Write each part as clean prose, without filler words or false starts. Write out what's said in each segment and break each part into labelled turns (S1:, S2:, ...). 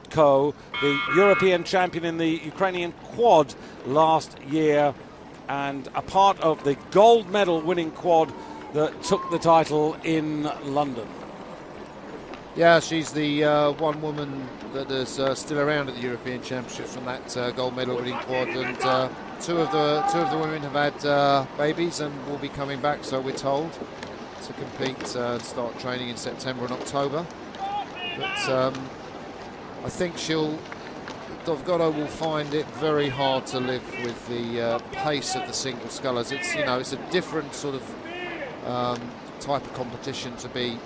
S1: Dovgodko, the European champion in the Ukrainian quad last year, and a part of the gold medal winning quad that took the title in London.
S2: Yeah, she's the one woman that is still around at the European Championships from that gold medal winning quad, and two of the women have had babies and will be coming back, so we're told, to compete and start training in September and October. But I think Dovgodko will find it very hard to live with the pace of the single scullers. It's it's a different sort of type of competition to be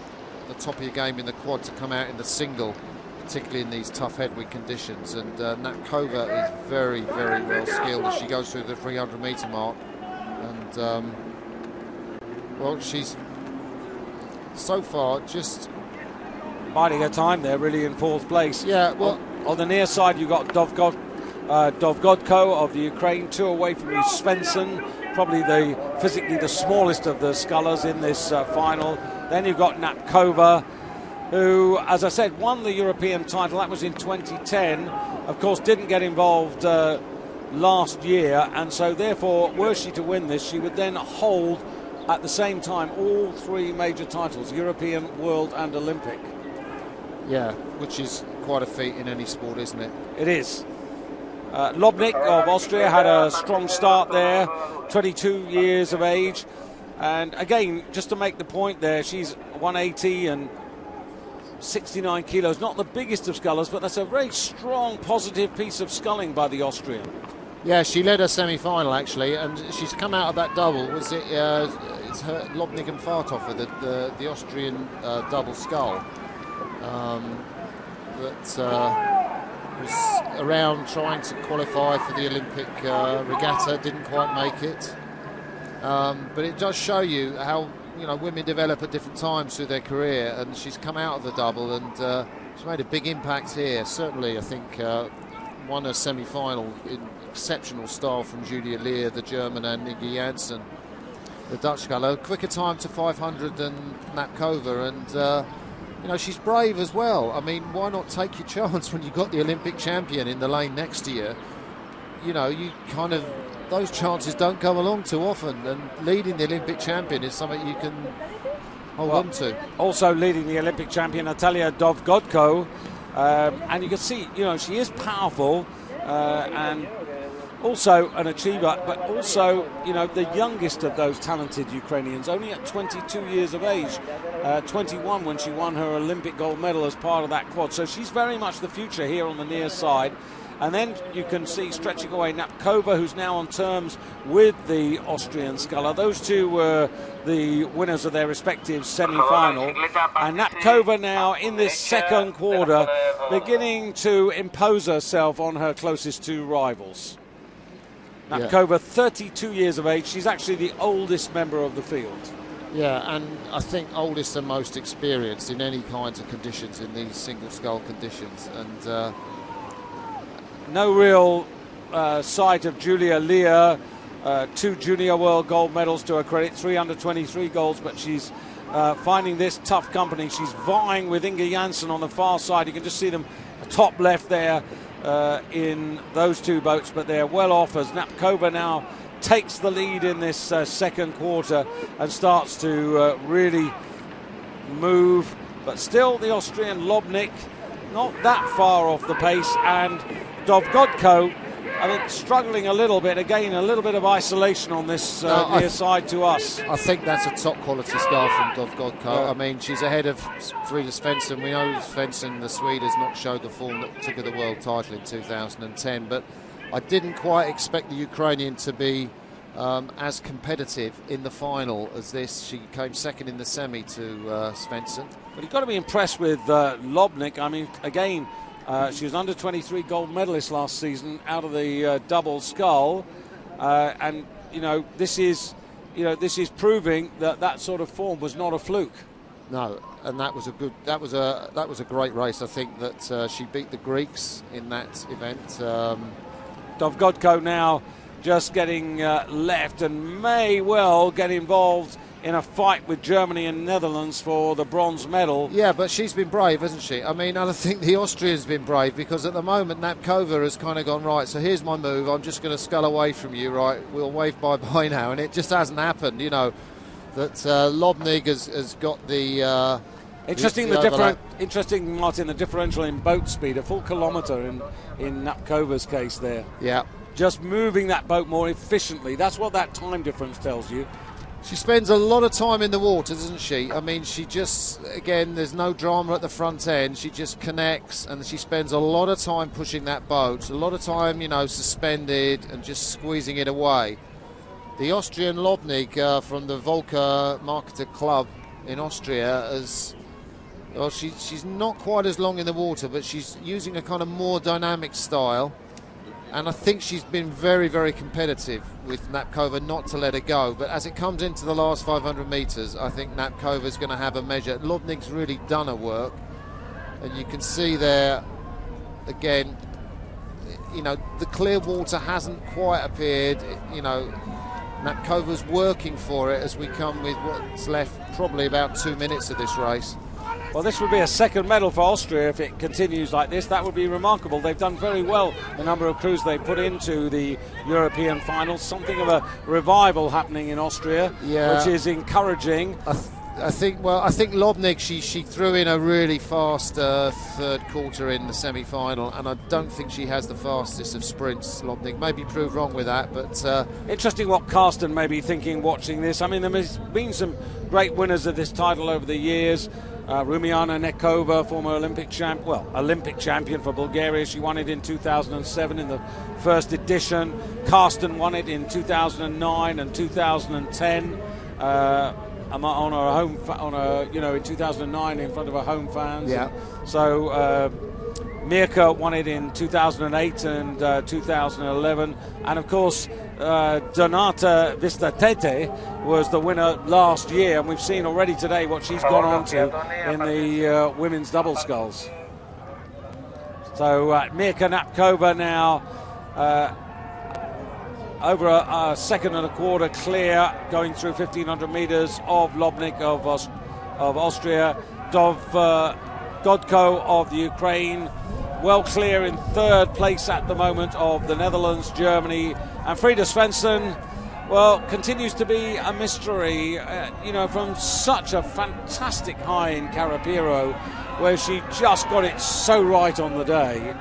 S2: the top of your game in the quad, to come out in the single, particularly in these tough headwind conditions. And Napkova is very, very well skilled as she goes through the 300-metre mark. And well, she's so far just
S1: biding her time there, really, in fourth place.
S2: Yeah, well,
S1: on the near side you've got Dovgodko of the Ukraine, 2 away from you, Svensson, probably physically the smallest of the scullers in this final. Then you've got Napkova, who, as I said, won the European title. That was in 2010. Of course, didn't get involved last year, and so therefore, were she to win this, she would then hold at the same time all 3 major titles, European, World and Olympic.
S2: Yeah, which is quite a feat in any sport, isn't it?
S1: It is. Lobnik of Austria had a strong start there, 22 years of age. And again, just to make the point there, she's 180 and 69 kilos. Not the biggest of scullers, but that's a very strong, positive piece of sculling by the Austrian.
S2: Yeah, she led her semi-final, actually, and she's come out of that double. It's her Lobnik and Fartoffer, the Austrian double scull. That was around trying to qualify for the Olympic regatta, didn't quite make it. But it does show you how women develop at different times through their career, and she's come out of the double and she's made a big impact here. Certainly, I think won a semi-final in exceptional style from Julia Lear, the German, and Inge Janssen, the Dutch sculler. Quicker time to 500 than Napkova, and she's brave as well. I mean, why not take your chance when you've got the Olympic champion in the lane next to you? You kind of, those chances don't come along too often, and leading the Olympic champion is something you can hold on to.
S1: Also leading the Olympic champion, Natalia Dovgodko, and you can see, she is powerful and also an achiever, but also, the youngest of those talented Ukrainians, only at 22 years of age, 21 when she won her Olympic gold medal as part of that quad. So she's very much the future here on the near side. And then you can see stretching away Napkova, who's now on terms with the Austrian sculler. Those two were the winners of their respective semi-final. And Napkova now in this second quarter beginning to impose herself on her closest 2 rivals. Napkova, 32 years of age. She's actually the oldest member of the field.
S2: Yeah, and I think oldest and most experienced in any kinds of conditions, in these single scull conditions. And
S1: no real sight of Julia Lear. 2 junior world gold medals to her credit, 323 golds, but she's finding this tough company. She's vying with Inge Janssen on the far side. You can just see them top left there in those 2 boats, but they're well off as Napkova now takes the lead in this second quarter and starts to really move. But still the Austrian Lobnik not that far off the pace, and Dovgodko, struggling a little bit. Again, a little bit of isolation on this near side to us.
S2: I think that's a top quality scull from Dovgodko. Yeah. I mean, she's ahead of Frida Svensson. We know Svensson, the Swede, has not showed the form that took her the world title in 2010, but I didn't quite expect the Ukrainian to be as competitive in the final as this. She came second in the semi to Svensson.
S1: But you've got to be impressed with Lobnik. I mean, again, she was under 23 gold medalist last season out of the double scull, and this is proving that sort of form was not a fluke.
S2: No, and that was a great race. I think that she beat the Greeks in that event.
S1: Dovgodko now just getting left and may well get involved in a fight with Germany and Netherlands for the bronze medal.
S2: Yeah, but she's been brave, hasn't she? I mean, I think the Austrian's been brave, because at the moment Napkova has kind of gone, right, so here's my move, I'm just going to scull away from you, right, we'll wave bye-bye now, and it just hasn't happened, you know, that Lobnig has got the...
S1: Interesting, interesting, Martin, the differential in boat speed, a full kilometre in Napkova's case there.
S2: Yeah.
S1: Just moving that boat more efficiently, that's what that time difference tells you.
S2: She spends a lot of time in the water, doesn't she? I mean, she just, again, there's no drama at the front end. She just connects, and she spends a lot of time pushing that boat, a lot of time, you know, suspended and just squeezing it away. The Austrian Lobnig from the Volker Marketer Club in Austria is, well, she's not quite as long in the water, but she's using a kind of more dynamic style. And I think she's been very, very competitive with Napkova not to let her go. But as it comes into the last 500 metres, I think Napkova's going to have a measure. Lobnig's really done her work. And you can see there, again, you know, the clear water hasn't quite appeared. You know, Napkova's working for it as we come with what's left, probably about 2 minutes of this race.
S1: Well, this would be a second medal for Austria if it continues like this. That would be remarkable. They've done very well, the number of crews they put into the European finals. Something of a revival happening in Austria, which is encouraging.
S2: I think Lobnig, she threw in a really fast third quarter in the semi-final, and I don't think she has the fastest of sprints, Lobnig. Maybe prove wrong with that, but...
S1: Interesting what Karsten may be thinking watching this. I mean, there's been some great winners of this title over the years. Rumiana Nekova, former Olympic champion for Bulgaria. She won it in 2007 in the first edition. Karsten won it in 2009 and 2010 in 2009 in front of her home fans.
S2: Yeah.
S1: So Mirka won it in 2008 and 2011, and of course Donata Vistatete was the winner last year, and we've seen already today what she's gone on to in the women's double sculls. So Mirka Napkova now over a second and a quarter clear, going through 1,500 metres of Lobnig of Austria. Dov Godko of the Ukraine well clear in third place at the moment of the Netherlands, Germany, and Frida Svensson, well, continues to be a mystery, from such a fantastic high in Carapiro, where she just got it so right on the day.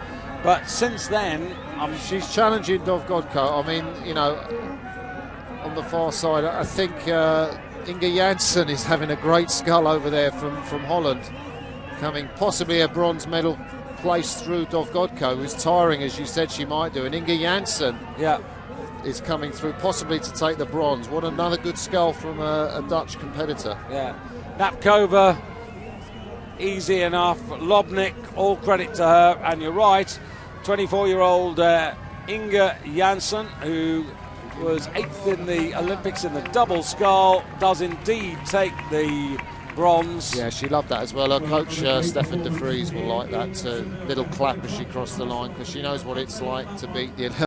S1: But since then...
S2: she's challenging Dov Godko. I mean, on the far side, I think Inge Janssen is having a great scull over there from Holland, coming possibly a bronze medal place through Dov Godko, who's tiring, as you said she might do. And Inge Janssen is coming through, possibly to take the bronze. What another good scull from a Dutch competitor.
S1: Yeah. Napkova, easy enough. Lobnig, all credit to her. And you're right, 24-year-old Inge Janssen, who was 8th in the Olympics in the double scull, does indeed take the bronze.
S2: Yeah, she loved that as well. Her coach, Stefan de Vries, will like that little clap as she crossed the line, because she knows what it's like to beat the